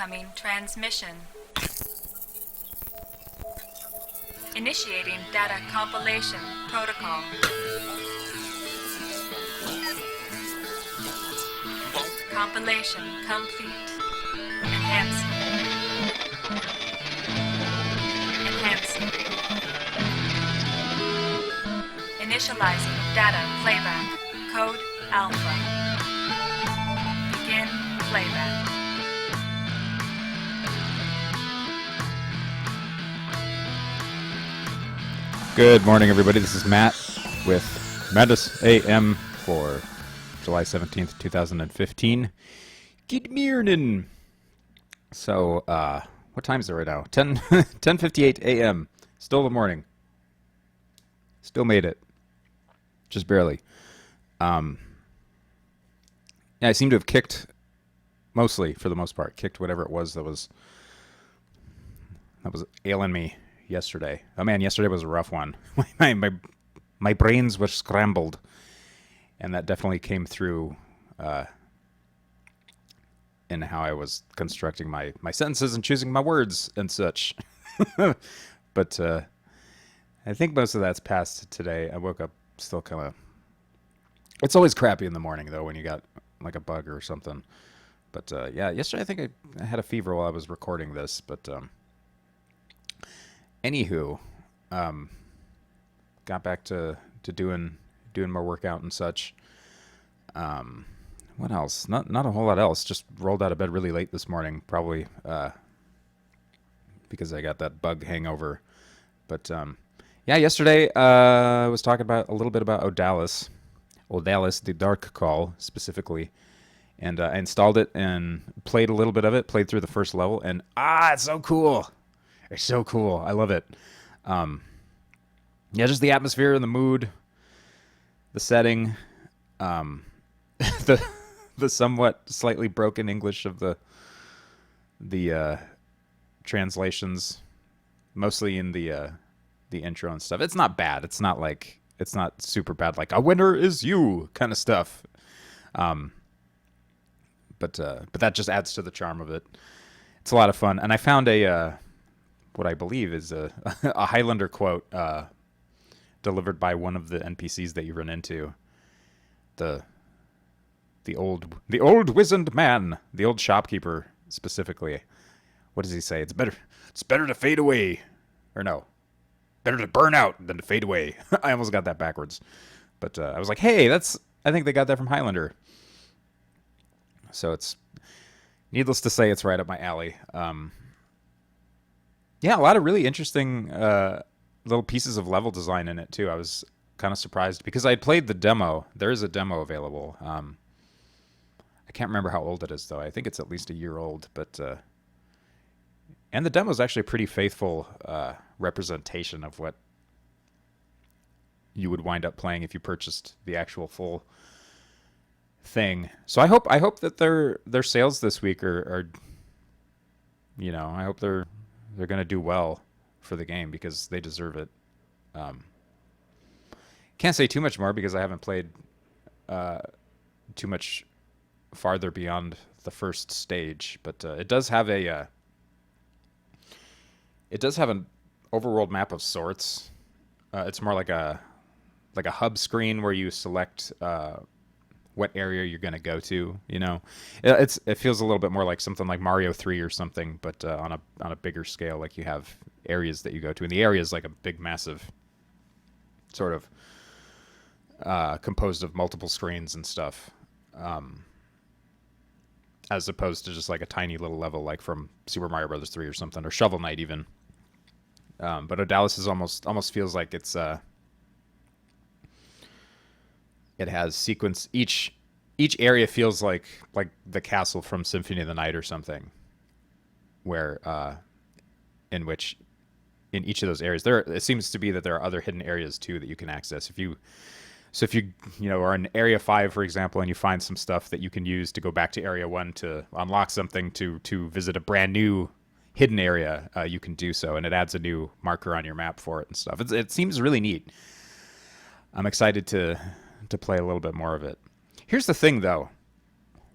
Incoming transmission. Initiating data compilation protocol. Compilation complete. Enhancing. Enhancing. Initializing data playback. Code alpha. Begin playback. Good morning, everybody. This is Matt with Madness AM for July 17th, 2015. Good morning. So, what time is it right now? 10:58 a.m. Still the morning. Still made it. Just barely. Yeah, I seem to have kicked, mostly, for the most part, kicked whatever it was that was ailing me yesterday. Oh man, yesterday was a rough one. My brains were scrambled, and that definitely came through in how I was constructing my sentences and choosing my words and such. But I think most of that's passed today. I woke up still kind of... It's always crappy in the morning, though, when you got like a bug or something. But yeah, yesterday I think I had a fever while I was recording this, but... Anywho, got back to doing more workout and such. What else? Not a whole lot else. Just rolled out of bed really late this morning, probably because I got that bug hangover. But yeah, yesterday I was talking about a little bit about Odalis, the Dark Call specifically, and I installed it and played a little bit of it. Played through the first level, and it's so cool. It's so cool. I love it. Yeah, just the atmosphere and the mood, the setting, the somewhat slightly broken English of the translations, mostly in the intro and stuff. It's not bad. It's not super bad, like a winner is you kind of stuff. But that just adds to the charm of it. It's a lot of fun, and I found what I believe is a Highlander quote delivered by one of the NPCs that you run into. The old wizened man, the old shopkeeper specifically. What does he say? It's better to fade away, or no, better to burn out than to fade away. I almost got that backwards, but I was like, hey, I think they got that from Highlander. So it's needless to say, it's right up my alley. Yeah, a lot of really interesting little pieces of level design in it, too. I was kind of surprised because I played the demo. There is a demo available. I can't remember how old it is, though. I think it's at least a year old. But and the demo is actually a pretty faithful representation of what you would wind up playing if you purchased the actual full thing. So I hope that their sales this week are I hope they're going to do well for the game because they deserve it. Can't say too much more because I haven't played too much farther beyond the first stage, but it does have an overworld map of sorts. It's more like a hub screen where you select what area you're going to go to. It feels a little bit more like something like Mario 3 or something, but on a bigger scale. Like you have areas that you go to, and the area is like a big, massive sort of composed of multiple screens and stuff, as opposed to just like a tiny little level like from Super Mario Brothers 3 or something, or Shovel Knight even. But Odalis is almost feels like it's it has sequence. Each area feels like the castle from Symphony of the Night or something, where in each of those areas it seems to be that there are other hidden areas too that you can access. If you are in Area 5, for example, and you find some stuff that you can use to go back to Area 1 to unlock something to visit a brand new hidden area, you can do so, and it adds a new marker on your map for it and stuff. It seems really neat. I'm excited to play a little bit more of it. Here's the thing, though.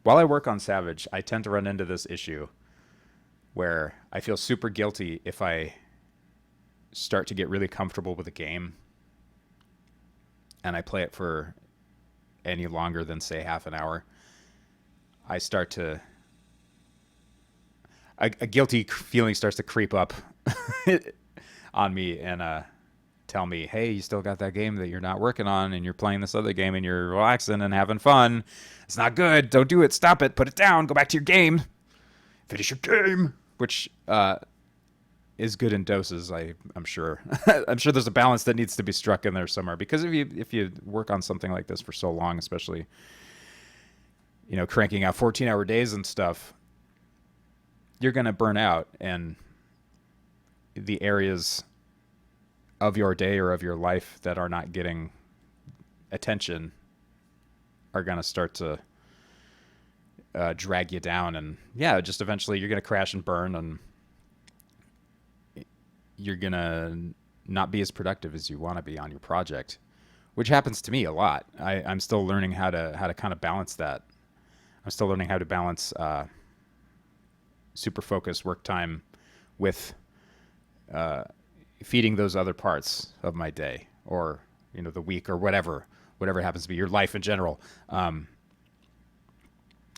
While I work on Savage, I tend to run into this issue where I feel super guilty if I start to get really comfortable with a game and I play it for any longer than, say, half an hour. I start to a guilty feeling starts to creep up on me and tell me, hey, you still got that game that you're not working on, and you're playing this other game and you're relaxing and having fun. It's not good. Don't do it. Stop it. Put it down. Go back to your game. Finish your game. Which is good in doses, I'm sure. I'm sure there's a balance that needs to be struck in there somewhere, because if you work on something like this for so long, especially, cranking out 14-hour days and stuff, you're going to burn out, and the areas of your day or of your life that are not getting attention are going to start to drag you down. And just eventually you're going to crash and burn, and you're going to not be as productive as you want to be on your project, which happens to me a lot. I'm still learning how to kind of balance that. I'm still learning how to balance super focused work time with feeding those other parts of my day, or the week, or whatever happens to be your life in general.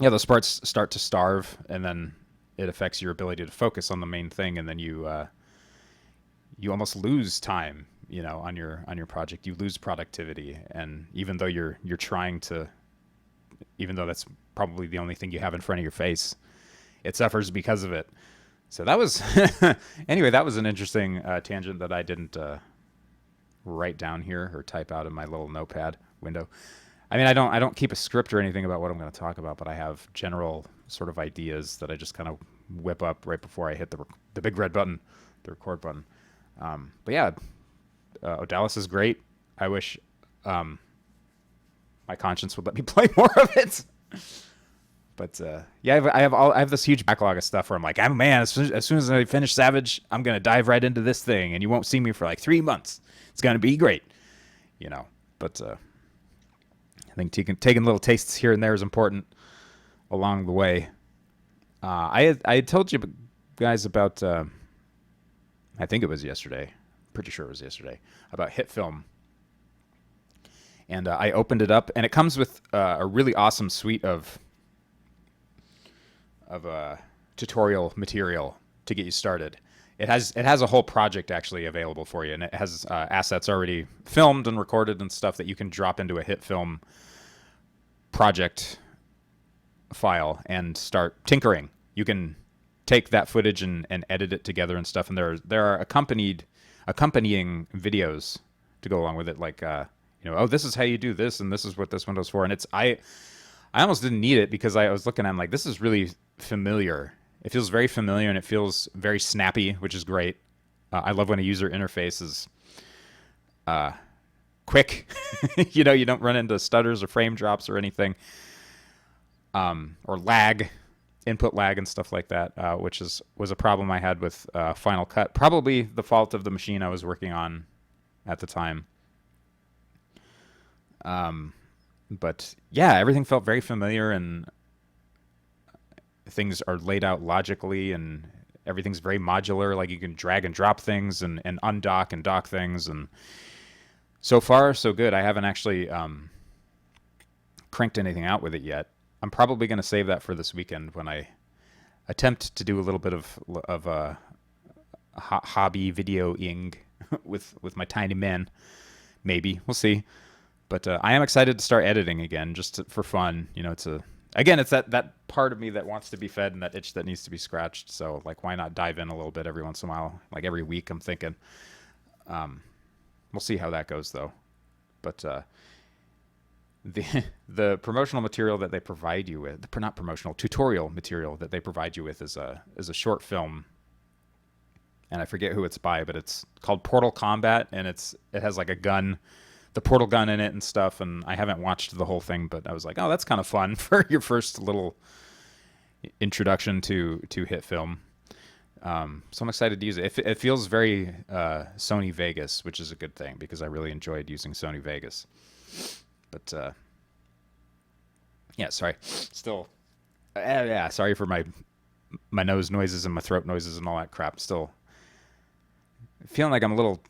Those parts start to starve, and then it affects your ability to focus on the main thing, and then you almost lose time on your project. You lose productivity, and even though you're trying to, even though that's probably the only thing you have in front of your face, it suffers because of it. So that was anyway, that was an interesting tangent that I didn't write down here or type out in my little notepad window. I mean, I don't keep a script or anything about what I'm going to talk about, but I have general sort of ideas that I just kind of whip up right before I hit the big red button, the record button. But yeah, Odalis is great. I wish my conscience would let me play more of it. But I have this huge backlog of stuff where I'm like, as soon as I finish Savage, I'm gonna dive right into this thing, and you won't see me for like 3 months. It's gonna be great, But I think taking little tastes here and there is important along the way. I had told you guys about, I think it was yesterday, pretty sure it was yesterday, about Hit Film. And I opened it up, and it comes with a really awesome suite of tutorial material to get you started. It has a whole project actually available for you, and it has assets already filmed and recorded and stuff that you can drop into a Hit Film project file and start tinkering. You can take that footage and edit it together and stuff, and there are accompanying videos to go along with it, like this is how you do this, and this is what this window's for. And I almost didn't need it, because I was looking at it, I'm like, this is really familiar. It feels very familiar, and it feels very snappy, which is great. I love when a user interface is quick. You don't run into stutters or frame drops or anything, or lag, input lag and stuff like that, which was a problem I had with Final Cut. Probably the fault of the machine I was working on at the time. But yeah, everything felt very familiar, and things are laid out logically, and everything's very modular. Like, you can drag and drop things and undock and dock things, and so far so good. I haven't actually cranked anything out with it yet. I'm probably going to save that for this weekend when I attempt to do a little bit of hobby videoing with my tiny man. Maybe we'll see. But I am excited to start editing again, just for fun. It's that part of me that wants to be fed, and that itch that needs to be scratched. So, like, why not dive in a little bit every once in a while? Like every week, I'm thinking. We'll see how that goes, though. But the promotional material that they provide you with, not promotional, tutorial material that they provide you with is a short film. And I forget who it's by, but it's called Portal Combat, and it has like a gun, the portal gun in it and stuff. And I haven't watched the whole thing, but I was like, oh, that's kind of fun for your first little introduction to Hit Film. So I'm excited to use it. It feels very Sony Vegas, which is a good thing, because I really enjoyed using Sony Vegas. But yeah, sorry. Still, yeah, sorry for my my nose noises and my throat noises and all that crap. Still feeling like I'm a little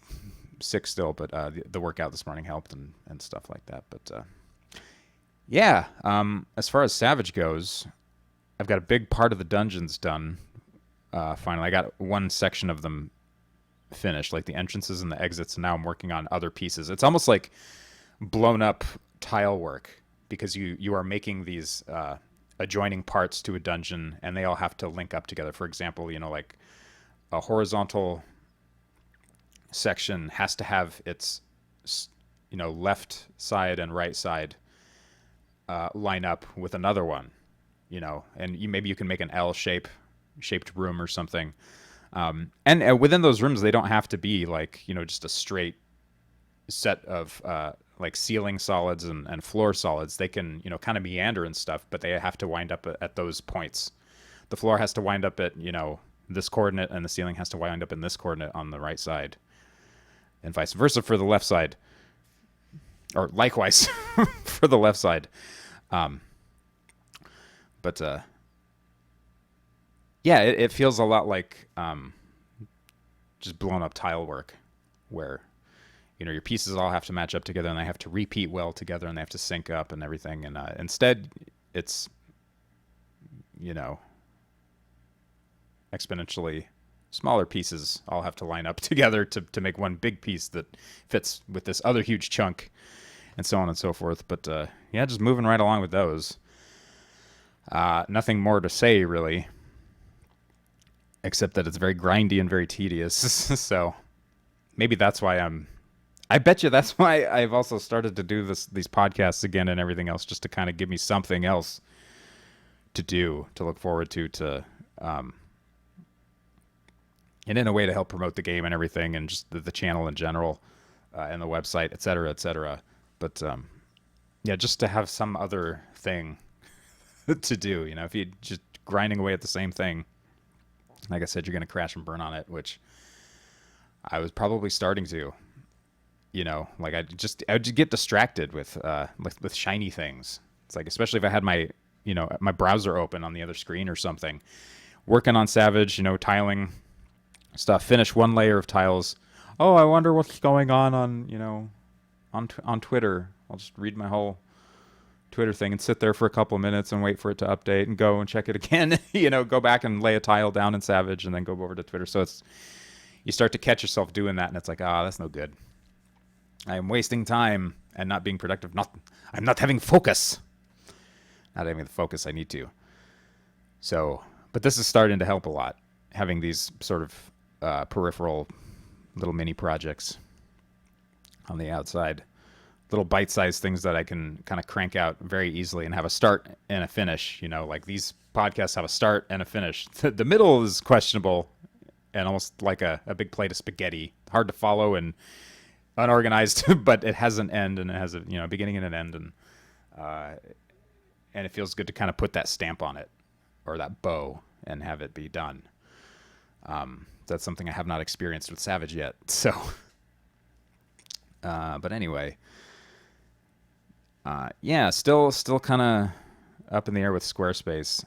sick still, but the workout this morning helped and stuff like that. But yeah, as far as Savage goes, I've got a big part of the dungeons done. Finally, I got one section of them finished, like the entrances and the exits, and now I'm working on other pieces. It's almost like blown up tile work because you are making these adjoining parts to a dungeon, and they all have to link up together. For example, like a horizontal section has to have its left side and right side line up with another one, and maybe you can make an shaped room or something. And within those rooms, they don't have to be like, just a straight set of like ceiling solids and floor solids. They can, kind of meander and stuff, but they have to wind up at those points. The floor has to wind up at, this coordinate, and the ceiling has to wind up in this coordinate on the right side, and vice versa for the left side, or likewise for the left side. But yeah, it feels a lot like just blown up tile work, where your pieces all have to match up together, and they have to repeat well together, and they have to sync up and everything. And instead, it's exponentially smaller pieces all have to line up together to make one big piece that fits with this other huge chunk, and so on and so forth. But yeah, just moving right along with those. Nothing more to say, really, except that it's very grindy and very tedious. So maybe that's why I bet you that's why I've also started to do these podcasts again and everything else, just to kind of give me something else to do, to look forward to and in a way to help promote the game and everything, and just the channel in general, and the website, et cetera, et cetera. But yeah, just to have some other thing to do. If you're just grinding away at the same thing, like I said, you're going to crash and burn on it, which I was probably starting to. Like I would just get distracted with shiny things. It's like, especially if I had my my browser open on the other screen or something, working on Savage, tiling stuff. Finish one layer of tiles. Oh, I wonder what's going on on Twitter. I'll just read my whole Twitter thing and sit there for a couple of minutes and wait for it to update and go and check it again. Go back and lay a tile down in Savage and then go over to Twitter. So you start to catch yourself doing that, and it's like, that's no good. I am wasting time and not being productive. I'm not having focus. Not having the focus I need to. So, but this is starting to help a lot, having these sort of peripheral little mini projects on the outside. Little bite-sized things that I can kind of crank out very easily and have a start and a finish. Like these podcasts have a start and a finish. The middle is questionable and almost like a big plate of spaghetti. Hard to follow and unorganized, but it has an end, and it has a beginning and an end, and it feels good to kind of put that stamp on it, or that bow, and have it be done. That's something I have not experienced with Savage yet. So, but anyway. Yeah, still kind of up in the air with Squarespace.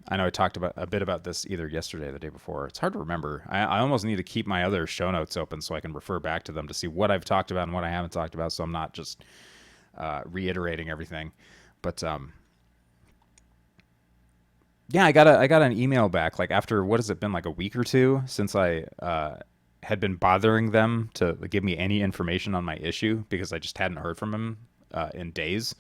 I know I talked a bit about this either yesterday or the day before. It's hard to remember. I almost need to keep my other show notes open so I can refer back to them to see what I've talked about and what I haven't talked about, so I'm not just reiterating everything. But yeah, I got an email back, like, after, what has it been, like a week or two since I had been bothering them to give me any information on my issue, because I just hadn't heard from them in days.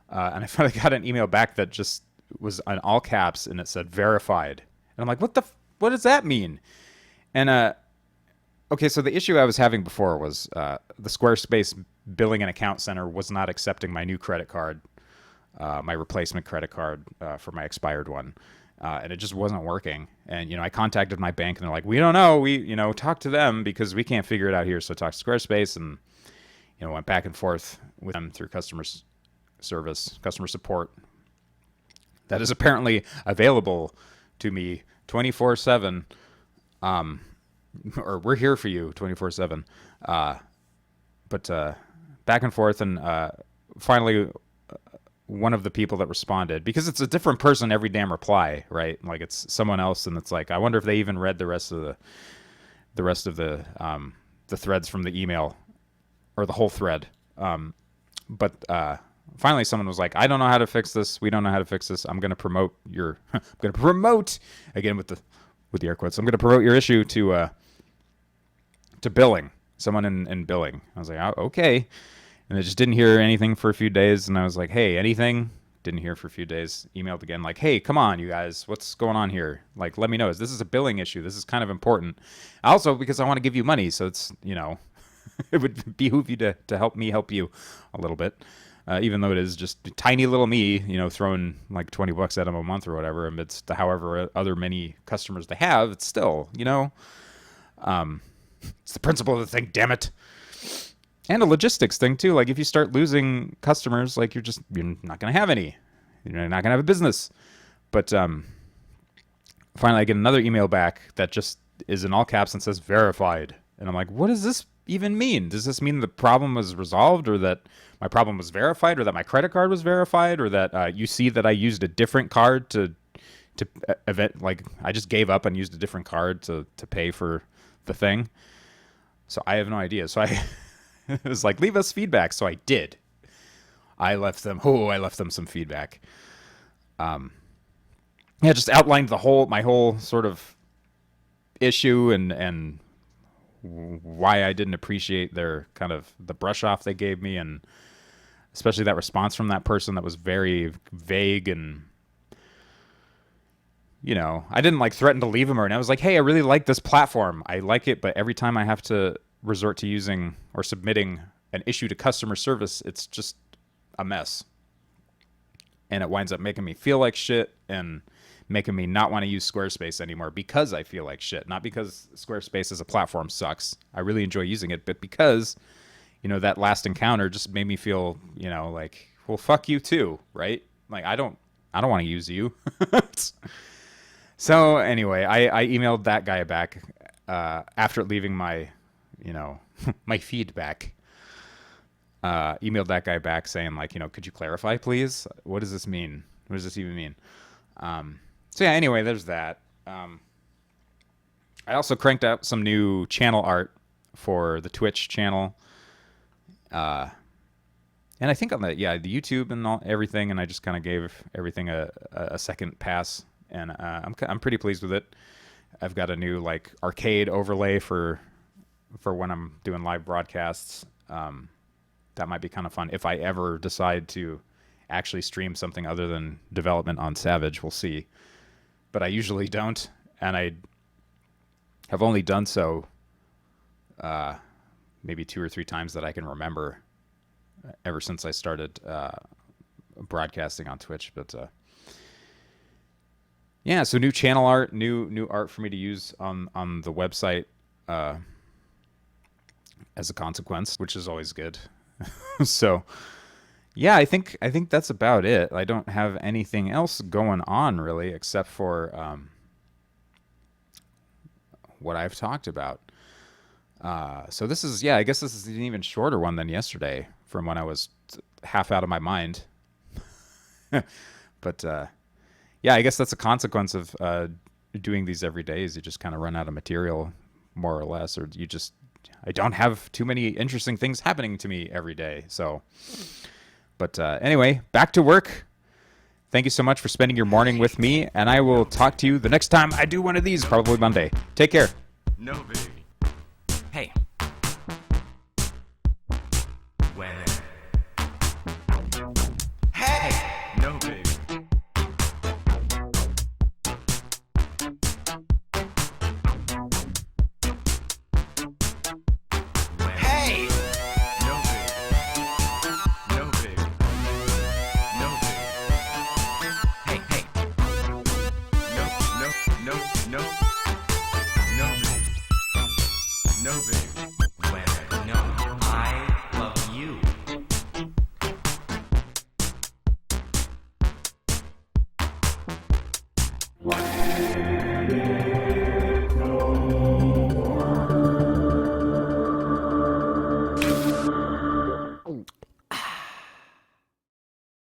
And I finally got an email back that just was in all caps, and it said verified. And I'm like, what does that mean? And okay, so the issue I was having before was the Squarespace billing and account center was not accepting my new credit card, my replacement credit card for my expired one. And it just wasn't working. And, I contacted my bank, and they're like, we don't know. We, talk to them because we can't figure it out here. So talk to Squarespace, and, went back and forth with them through customer support. That is apparently available to me 24/7. Or we're here for you 24/7. But back and forth, and finally one of the people that responded, because it's a different person every damn reply, right? Like it's someone else, and it's like, I wonder if they even read the rest of the threads from the email, or the whole thread. But finally someone was like, I don't know how to fix this. We don't know how to fix this. I'm going to promote your, I'm going to promote, again with the air quotes, I'm going to promote your issue to billing, someone in billing. I was like, oh, okay. And I just didn't hear anything for a few days. And I was like, hey, anything? Didn't hear for a few days. Emailed again, like, hey, come on, you guys. What's going on here? Like, let me know. This is a billing issue. This is kind of important. Also, because I want to give you money. So it's, it would behoove you to help me help you a little bit. Even though it is just tiny little me, throwing like $20 at them a month or whatever, amidst however other many customers they have, it's still, it's the principle of the thing, damn it. And a logistics thing too. Like if you start losing customers, like you're not going to have any. You're not going to have a business. But finally I get another email back that just is in all caps and says verified. And I'm like, what does this even mean? Does this mean the problem was resolved, or that my problem was verified, or that my credit card was verified, or that you see that I used a different card to event, like I just gave up and used a different card to pay for the thing? So I have no idea. So I it was like, leave us feedback. So I did. I left them some feedback. Just outlined my whole sort of issue and why I didn't appreciate their kind of the brush off they gave me, and especially that response from that person that was very vague. And I didn't like threaten to leave him, and I was like, hey, I really like this platform. I like it, but every time I have to resort to using or submitting an issue to customer service, it's just a mess. And it winds up making me feel like shit and making me not want to use Squarespace anymore, because I feel like shit. Not because Squarespace as a platform sucks. I really enjoy using it, but because, that last encounter just made me feel, like, well, fuck you too, right? Like, I don't want to use you. So anyway, I emailed that guy back after leaving my, my feedback. Emailed that guy back saying, like, could you clarify, please? What does this mean? What does this even mean? So yeah, anyway, there's that. I also cranked out some new channel art for the Twitch channel. And I think on the YouTube and everything, and I just kind of gave everything a second pass, and I'm pretty pleased with it. I've got a new like arcade overlay for when I'm doing live broadcasts. That might be kind of fun if I ever decide to actually stream something other than development on Savage. We'll see. But I usually don't, and I have only done so maybe 2 or 3 times that I can remember ever since I started broadcasting on Twitch. But so new channel art, new art for me to use on the website as a consequence, which is always good. So yeah, I think that's about it. I don't have anything else going on really, except for what I've talked about. So this is, I guess this is an even shorter one than yesterday, from when I was half out of my mind. But I guess that's a consequence of doing these every day, is you just kind of run out of material, more or less, or I don't have too many interesting things happening to me every day. So, but anyway, back to work. Thank you so much for spending your morning with me, and I will talk to you the next time I do one of these, probably Monday. Take care. No, baby. Hey. When? Hey! No, baby. When? Hey! No, baby. No, baby. No, baby. Hey, hey. No, no, no, no. No, baby. No, baby. When? No, I love you. What?